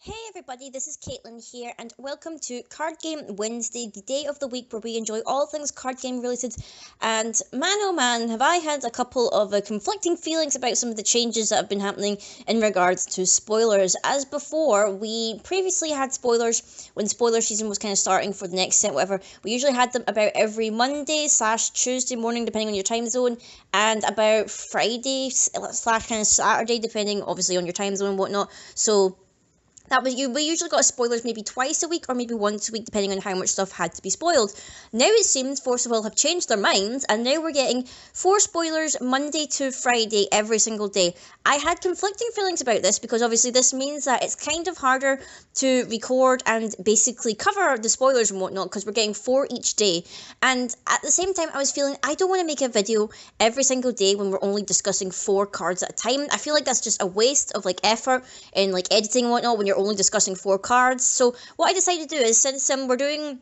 Hey everybody, this is Caitlin here, and welcome to Card Game Wednesday, the day of the week where we enjoy all things card game related. And man oh man, have I had a couple of conflicting feelings about some of the changes that have been happening in regards to spoilers. As before, we previously had spoilers when spoiler season was kind of starting for the next set, whatever. We usually had them about every Monday/Tuesday morning, depending on your time zone, and about Friday/kind of Saturday, depending obviously on your time zone and whatnot. So that was we usually got spoilers maybe twice a week or maybe once a week depending on how much stuff had to be spoiled. Now it seems Force of Will have changed their minds and now we're getting 4 spoilers Monday to Friday every single day. I had conflicting feelings about this because obviously this means that it's kind of harder to record and basically cover the spoilers and whatnot because we're getting 4 each day. And at the same time I was feeling I don't want to make a video every single day when we're only discussing 4 cards at a time. I feel like that's just a waste of effort in editing and whatnot when you're only discussing 4 cards. So what I decided to do is, since we're doing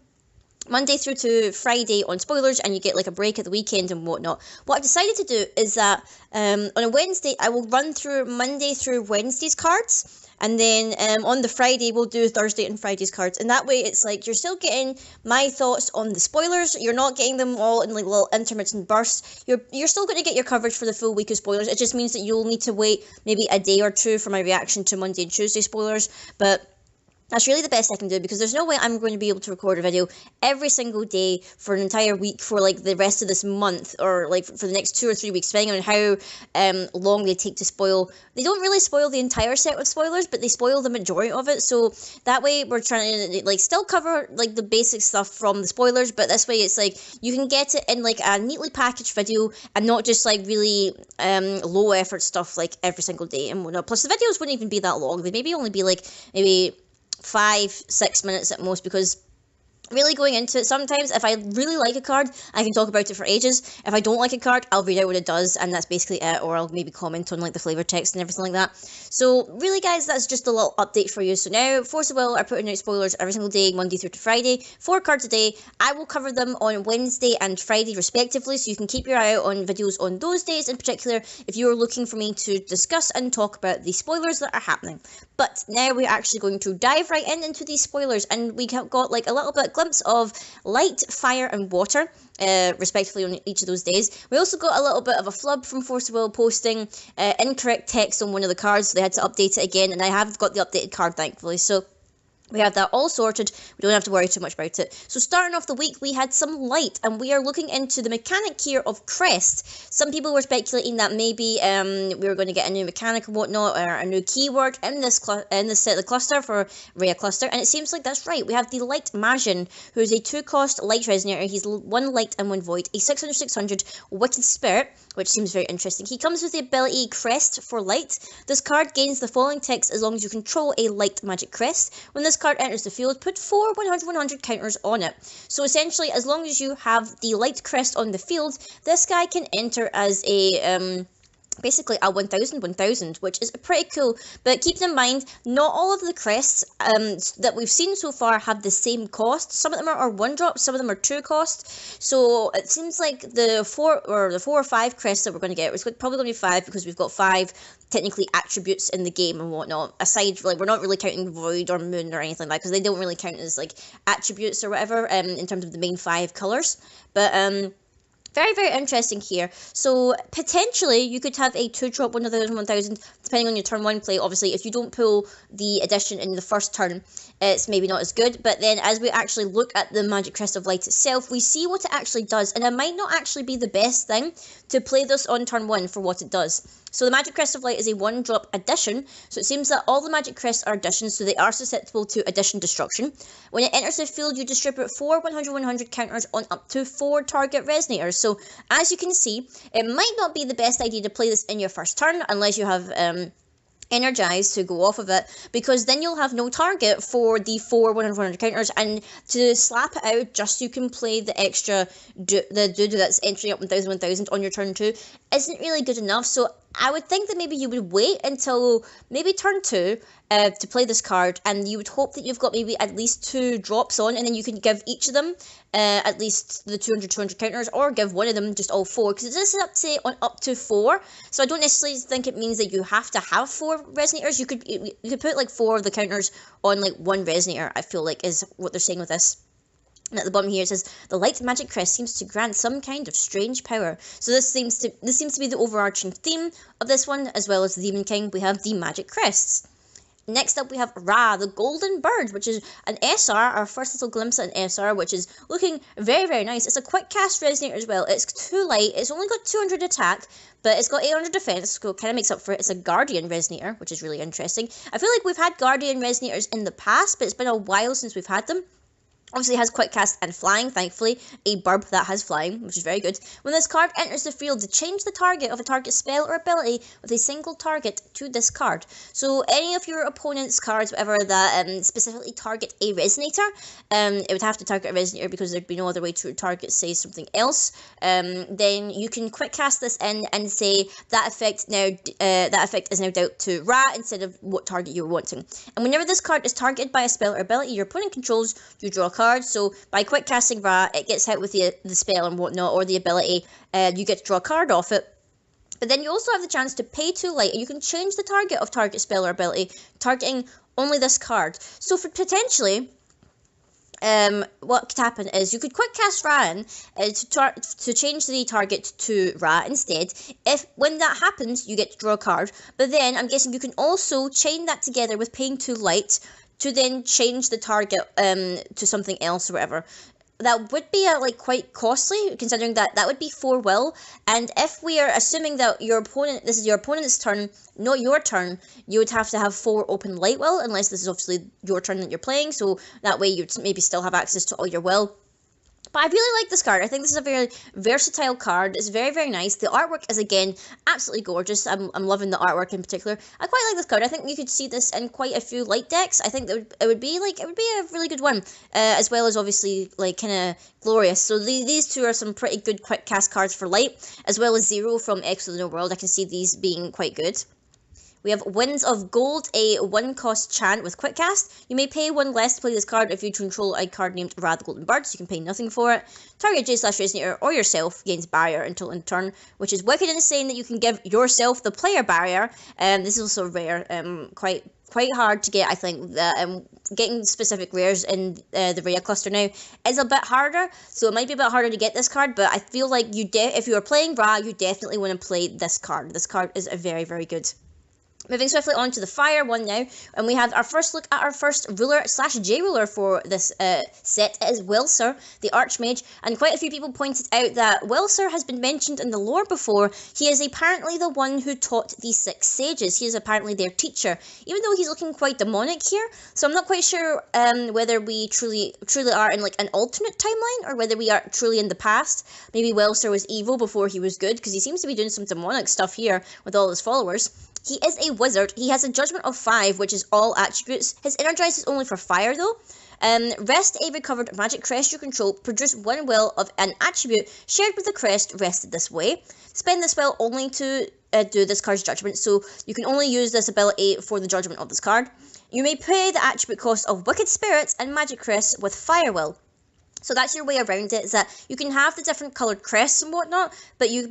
Monday through to Friday on spoilers and you get a break at the weekend and whatnot, what I've decided to do is that on a Wednesday I will run through Monday through Wednesday's cards, and then on the Friday we'll do Thursday and Friday's cards, and that way it's you're still getting my thoughts on the spoilers. You're not getting them all in little intermittent bursts. You're still going to get your coverage for the full week of spoilers. It just means that you'll need to wait maybe a day or two for my reaction to Monday and Tuesday spoilers, but that's really the best I can do because there's no way I'm going to be able to record a video every single day for an entire week for the rest of this month, or for the next 2 or 3 weeks, depending on how long they take to spoil. They don't really spoil the entire set of spoilers, but they spoil the majority of it. So that way we're trying to still cover the basic stuff from the spoilers, but this way it's you can get it in a neatly packaged video and not just really low effort stuff every single day and whatnot. Plus the videos wouldn't even be that long. They'd maybe only be maybe 5-6 minutes at most, because really going into it, sometimes if I really like a card, I can talk about it for ages. If I don't like a card, I'll read out what it does, and that's basically it, or I'll maybe comment on the flavor text and everything like that. So really guys, that's just a little update for you. So now Force of Will are putting out spoilers every single day, Monday through to Friday, 4 cards a day. I will cover them on Wednesday and Friday respectively, so you can keep your eye out on videos on those days in particular if you're looking for me to discuss and talk about the spoilers that are happening. But now we're actually going to dive right into these spoilers, and we have got a little bit glimpse of light, fire, and water, respectively, on each of those days. We also got a little bit of a flub from Force of Will posting incorrect text on one of the cards, so they had to update it again, and I have got the updated card, thankfully. So we have that all sorted. We don't have to worry too much about it. So starting off the week, we had some light, and we are looking into the mechanic here of Crest. Some people were speculating that maybe we were going to get a new mechanic and whatnot, or a new keyword in this set of the cluster for Rhea Cluster, and it seems like that's right. We have the Light Magian, who is a 2-cost light resonator. He's 1 light and 1 void, a 600/600 Wicked Spirit, which seems very interesting. He comes with the ability Crest for light. This card gains the following text as long as you control a light magic crest. When this card enters the field, put 4 100/100 counters on it. So essentially, as long as you have the light crest on the field, this guy can enter as a basically a 1000/1000, which is pretty cool. But keep in mind, not all of the crests that we've seen so far have the same cost. Some of them are 1-drop, some of them are 2 cost. So it seems like the 4 or 5 crests that we're going to get, it's probably going to be 5 because we've got 5 technically attributes in the game and whatnot. Aside, we're not really counting Void or Moon or anything like that, because they don't really count as attributes or whatever in terms of the main 5 colours. But very, very interesting here. So, potentially, you could have a 2-drop 1000/1000, depending on your turn 1 play. Obviously, if you don't pull the addition in the first turn, it's maybe not as good. But then, as we actually look at the Magic Crest of Light itself, we see what it actually does. And it might not actually be the best thing to play this on turn 1 for what it does. So the Magic Crest of Light is a 1-drop addition, so it seems that all the Magic Crests are additions, so they are susceptible to addition destruction. When it enters the field, you distribute 4 100/100 counters on up to 4 target resonators. So as you can see, it might not be the best idea to play this in your first turn, unless you have Energize to go off of it, because then you'll have no target for the 4 100/100 counters, and to slap it out just so you can play the extra the dude that's entering up 1000/1000 on your turn 2 isn't really good enough. So I would think that maybe you would wait until maybe turn 2 to play this card, and you would hope that you've got maybe at least 2 drops on, and then you can give each of them at least the 200 counters, or give one of them just all 4, because it does say on up to 4, so I don't necessarily think it means that you have to have 4 resonators. You could put like 4 of the counters on like 1 resonator, I feel like is what they're saying with this. And at the bottom here it says, the light magic crest seems to grant some kind of strange power. So this seems to be the overarching theme of this one, as well as the Demon King. We have the magic crests. Next up we have Ra, the golden bird, which is an SR, our first little glimpse at an SR, which is looking very, very nice. It's a quick cast resonator as well. It's 2 light, it's only got 200 attack, but it's got 800 defense, so it kind of makes up for it. It's a guardian resonator, which is really interesting. I feel like we've had guardian resonators in the past, but it's been a while since we've had them. Obviously, it has quick cast and flying, thankfully, a burb that has flying, which is very good. When this card enters the field, to change the target of a target spell or ability with a single target to this card. So any of your opponent's cards, whatever, that specifically target a resonator, it would have to target a resonator because there'd be no other way to target, say, something else. Then you can quick cast this in and say that effect is now dealt to Ra instead of what target you're wanting. And whenever this card is targeted by a spell or ability your opponent controls, you draw a card. So by quick casting Ra, it gets hit with the spell and whatnot, or the ability, you get to draw a card off it. But then you also have the chance to pay 2 light, and you can change the target of target spell or ability, targeting only this card. So for potentially, what could happen is you could quick cast Ra in to change the target to Ra instead. When that happens, you get to draw a card. But then I'm guessing you can also chain that together with paying 2 light to then change the target to something else or whatever. That would be quite costly, considering that would be 4 will. And if we are assuming that this is your opponent's turn, not your turn, you would have to have 4 open light will, unless this is obviously your turn that you're playing. So that way you'd maybe still have access to all your will. But I really like this card. I think this is a very versatile card. It's very, very nice. The artwork is, again, absolutely gorgeous. I'm loving the artwork in particular. I quite like this card. I think you could see this in quite a few light decks. I think that it would be a really good one, as well as obviously kind of glorious. So these two are some pretty good quick cast cards for light, as well as Zero from X of the World. I can see these being quite good. We have Winds of Gold, a 1-cost chant with quick cast. You may pay 1 less to play this card if you control a card named Ra the Golden Bird, so you can pay nothing for it. Target J/Resonator or yourself gains barrier until end turn, which is wicked insane that you can give yourself the player barrier. This is also rare, quite hard to get, I think. Getting specific rares in the rare cluster now is a bit harder, so it might be a bit harder to get this card, but I feel like if you are playing Ra, you definitely want to play this card. This card is very, very good. Moving swiftly on to the fire one now, and we have our first look at our first ruler / J ruler for this set. It is Willssir, the Archmage, and quite a few people pointed out that Willssir has been mentioned in the lore before. He is apparently the one who taught the 6 sages. He is apparently their teacher, even though he's looking quite demonic here. So I'm not quite sure whether we truly are in an alternate timeline, or whether we are truly in the past. Maybe Willssir was evil before he was good, because he seems to be doing some demonic stuff here with all his followers. He is a wizard. He has a judgment of 5, which is all attributes. His energize is only for fire, though. Rest a recovered magic crest you control. Produce 1 will of an attribute shared with the crest rested this way. Spend this will only to do this card's judgment, so you can only use this ability for the judgment of this card. You may pay the attribute cost of wicked spirits and magic crests with fire will. So that's your way around it, is that you can have the different coloured crests and whatnot, but you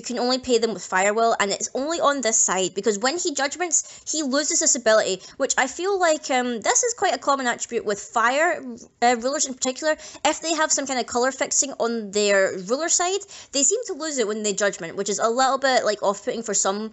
can only pay them with fire will, and it's only on this side, because when he judgments, he loses this ability, which I feel like this is quite a common attribute with fire rulers in particular. If they have some kind of colour fixing on their ruler side, they seem to lose it when they judgment, which is a little bit off-putting for some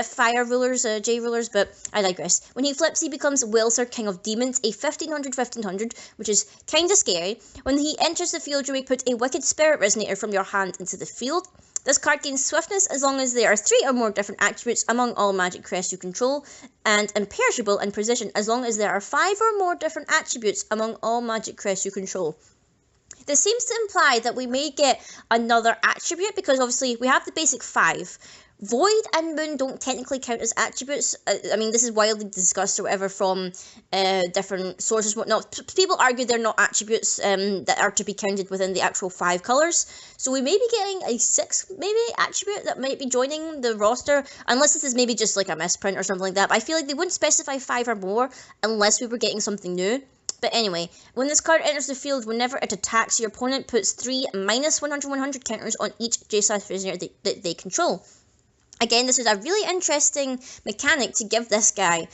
fire rulers, J rulers, but I digress. When he flips, he becomes Willssir, King of Demons, a 1500, which is kind of scary. When he enters the field, you may put a Wicked Spirit Resonator from your hand into the field. This card gains swiftness as long as there are 3 or more different attributes among all magic crests you control, and imperishable and precision as long as there are 5 or more different attributes among all magic crests you control. This seems to imply that we may get another attribute, because obviously we have the basic 5. Void and Moon don't technically count as attributes. I mean, this is widely discussed or whatever from different sources, whatnot. People argue they're not attributes that are to be counted within the actual 5 colours. So we may be getting a 6 maybe attribute that might be joining the roster, unless this is maybe just like a misprint or something like that. But I feel like they wouldn't specify 5 or more unless we were getting something new. But anyway, when this card enters the field, whenever it attacks, your opponent puts 3 minus 100 counters on each J/Resonator that they control. Again, this is a really interesting mechanic to give this guy.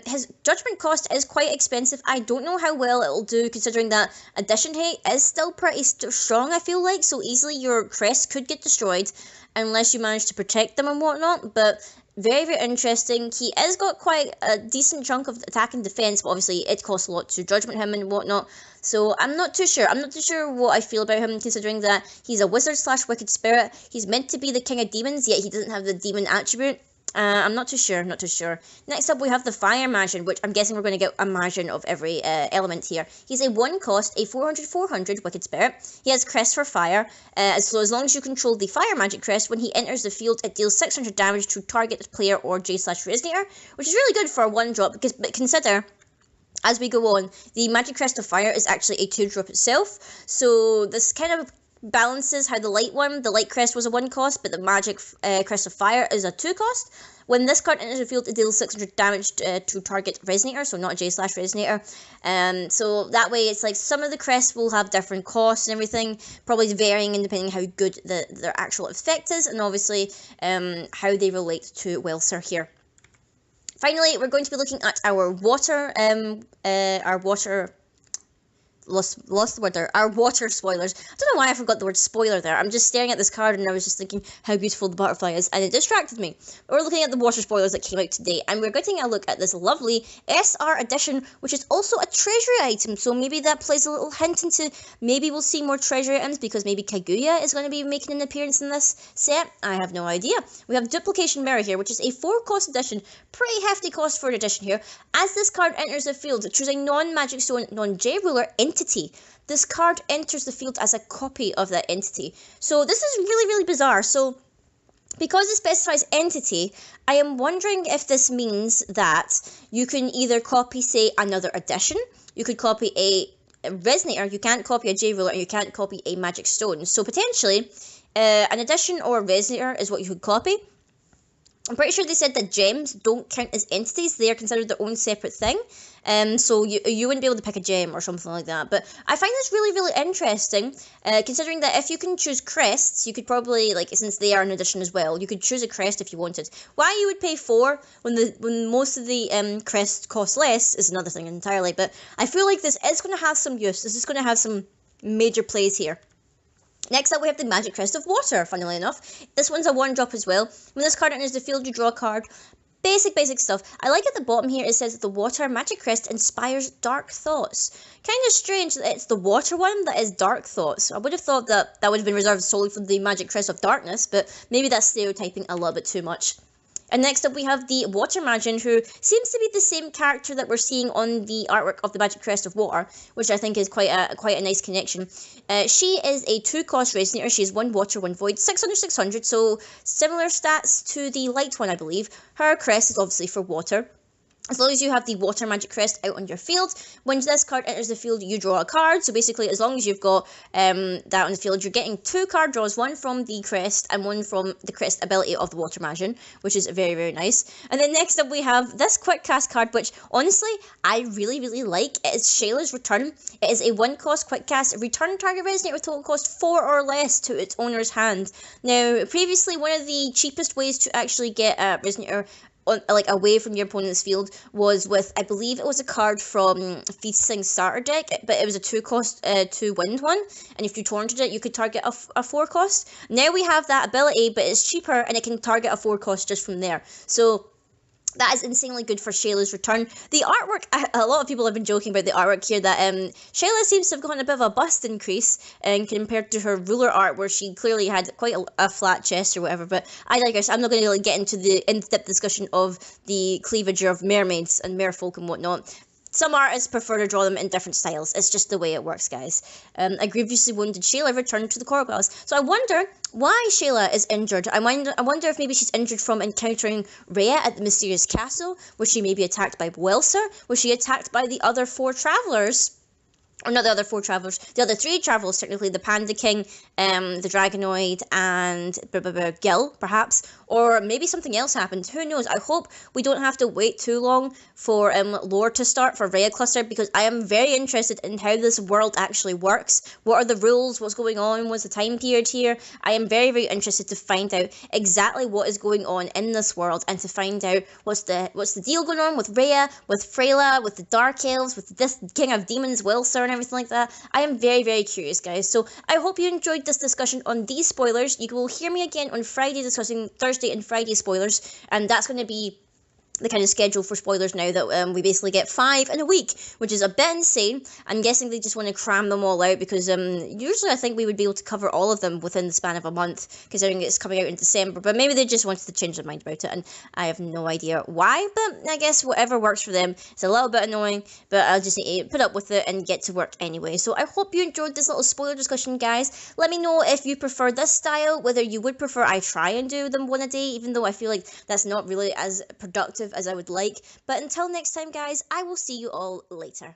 His judgment cost is quite expensive. I don't know how well it'll do, considering that addition hate is still pretty strong, I feel like. So easily your crests could get destroyed unless you manage to protect them and whatnot. But very, very interesting. He has got quite a decent chunk of attack and defense, but obviously it costs a lot to judgment him and whatnot. So I'm not too sure. I'm not too sure what I feel about him, considering that he's a wizard / wicked spirit. He's meant to be the king of demons, yet he doesn't have the demon attribute. I'm not too sure, not too sure. Next up, we have the Fire Magian, which I'm guessing we're going to get a Magian of every element here. He's a 1 cost, a 400/400 Wicked Spirit. He has Crests for Fire, so as long as you control the Fire Magic Crest, when he enters the field, it deals 600 damage to target player or J/Resonator, which is really good for a 1-drop, but consider, as we go on, the Magic Crest of Fire is actually a 2-drop itself, so this kind of balances how the light crest was a 1 cost, but the magic crest of fire is a 2 cost. When this card enters the field, it deals 600 damage to target Resonator, so not a J/Resonator. So that way, it's like some of the crests will have different costs and everything, probably varying in depending how good their actual effect is, and obviously how they relate to Willssir here. Finally, we're going to be looking at our water lost the word there. Our water spoilers. I don't know why I forgot the word spoiler there. I'm just staring at this card and I was just thinking how beautiful the butterfly is, and it distracted me. We're looking at the water spoilers that came out today, and we're getting a look at this lovely SR edition, which is also a treasury item. So maybe that plays a little hint into maybe we'll see more treasury items, because maybe Kaguya is going to be making an appearance in this set. I have no idea. We have Duplication Mirror here, which is a 4-cost edition. Pretty hefty cost for an edition here. As this card enters the field, choose a non-magic stone, non-J ruler entity. This card enters the field as a copy of that entity. So this is really, really bizarre. So because it specifies entity, I am wondering if this means that you can either copy, say, another edition. You could copy a Resonator. You can't copy a J ruler, and you can't copy a magic stone. So potentially, an edition or a Resonator is what you could copy. I'm pretty sure they said that gems don't count as entities. They are considered their own separate thing. So you wouldn't be able to pick a gem or something like that. But I find this really, really interesting, considering that if you can choose crests, you could probably, like, since they are an addition as well, you could choose a crest if you wanted. Why you would pay 4 when most of the crests cost less is another thing entirely. But I feel like this is going to have some use. This is going to have some major plays here. Next up, we have the Magic Crest of Water, funnily enough. This one's a 1-drop as well. When this card enters the field, you draw a card. Basic stuff. I like at the bottom here, it says that the Water Magic Crest inspires dark thoughts. Kind of strange that it's the water one that is dark thoughts. I would have thought that would have been reserved solely for the Magic Crest of Darkness, but maybe that's stereotyping a little bit too much. And next up, we have the Water Magian, who seems to be the same character that we're seeing on the artwork of the Magic Crest of Water, which I think is quite a nice connection. She is a 2-cost Resonator. She is 1 Water, 1 Void, 600/600, so similar stats to the light one, I believe. Her crest is obviously for water. As long as you have the Water Magic Crest out on your field, when this card enters the field, you draw a card. So basically, as long as you've got that on the field, you're getting 2 card draws, one from the crest and one from the crest ability of the Water Magian, which is very, very nice. And then next up, we have this Quick Cast card, which honestly, I really, really like. It is Shayla's Return. It is a 1-cost Quick Cast. Return target Resonator with total cost 4 or less to its owner's hand. Now, previously, one of the cheapest ways to actually get a Resonator away from your opponent's field was with, I believe it was a card from Feasting starter deck, but it was a 2-cost 2-wind one, and if you taunted it, you could target a 4-cost. Now we have that ability, but it's cheaper, and it can target a 4-cost just from there. So that is insanely good for Shayla's Return. The artwork, a lot of people have been joking about the artwork here, that Shayla seems to have gotten a bit of a bust increase compared to her ruler art, where she clearly had quite a flat chest or whatever, but I like her, so I'm not going to really get into the in-depth discussion of the cleavage of mermaids and merfolk and whatnot. some artists prefer to draw them in different styles. It's just the way it works, guys. A grievously wounded Shayla returned to the court glass. So I wonder why Shayla is injured. I wonder if maybe she's injured from encountering Rhea at the mysterious castle. Was she maybe attacked by Willssir? Was she attacked by the other 4 travelers? Or not the other 4 travelers, the other 3 travelers, technically, the Panda King, the Dragonoid, and Gil, perhaps. Or maybe something else happened. Who knows? I hope we don't have to wait too long for lore to start for Rhea Cluster, because I am very interested in how this world actually works. What are the rules? What's going on? What's the time period here? I am very, very interested to find out exactly what is going on in this world, and to find out what's the deal going on with Rhea, with Freyla, with the Dark Elves, with this King of Demons, Willssir, and everything like that. I am very, very curious, guys. So I hope you enjoyed this discussion on these spoilers. You will hear me again on Friday discussing Thursday and Friday spoilers, and that's going to be the kind of schedule for spoilers now, that we basically get 5 in a week, which is a bit insane. I'm guessing they just want to cram them all out, because usually I think we would be able to cover all of them within the span of a month, considering it's coming out in December, but maybe they just wanted to change their mind about it, and I have no idea why, but I guess whatever works for them. It's a little bit annoying, but I'll just need to put up with it and get to work anyway. So I hope you enjoyed this little spoiler discussion, guys. Let me know if you prefer this style, whether you would prefer I try and do them one a day, even though I feel like that's not really as productive as I would like. But until next time, guys, I will see you all later.